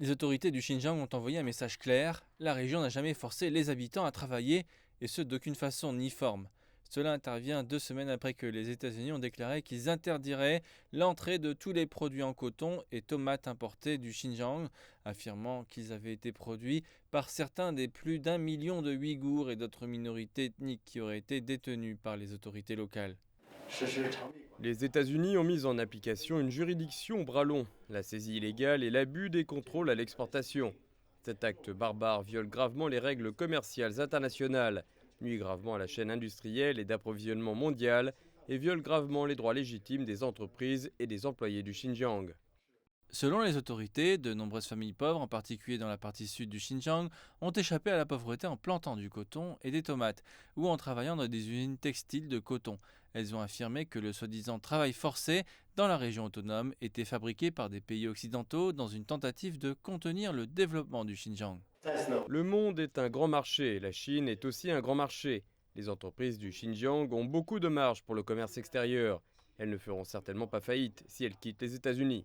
Les autorités du Xinjiang ont envoyé un message clair, la région n'a jamais forcé les habitants à travailler, et ce d'aucune façon ni forme. Cela intervient 2 semaines après que les États-Unis ont déclaré qu'ils interdiraient l'entrée de tous les produits en coton et tomates importés du Xinjiang, affirmant qu'ils avaient été produits par certains des plus d'1 million de Ouïghours et d'autres minorités ethniques qui auraient été détenus par les autorités locales. Les États-Unis ont mis en application une juridiction au bras long, la saisie illégale et l'abus des contrôles à l'exportation. Cet acte barbare viole gravement les règles commerciales internationales, nuit gravement à la chaîne industrielle et d'approvisionnement mondiale et viole gravement les droits légitimes des entreprises et des employés du Xinjiang. Selon les autorités, de nombreuses familles pauvres, en particulier dans la partie sud du Xinjiang, ont échappé à la pauvreté en plantant du coton et des tomates, ou en travaillant dans des usines textiles de coton. Elles ont affirmé que le soi-disant travail forcé dans la région autonome était fabriqué par des pays occidentaux dans une tentative de contenir le développement du Xinjiang. Le monde est un grand marché, la Chine est aussi un grand marché. Les entreprises du Xinjiang ont beaucoup de marge pour le commerce extérieur. Elles ne feront certainement pas faillite si elles quittent les États-Unis.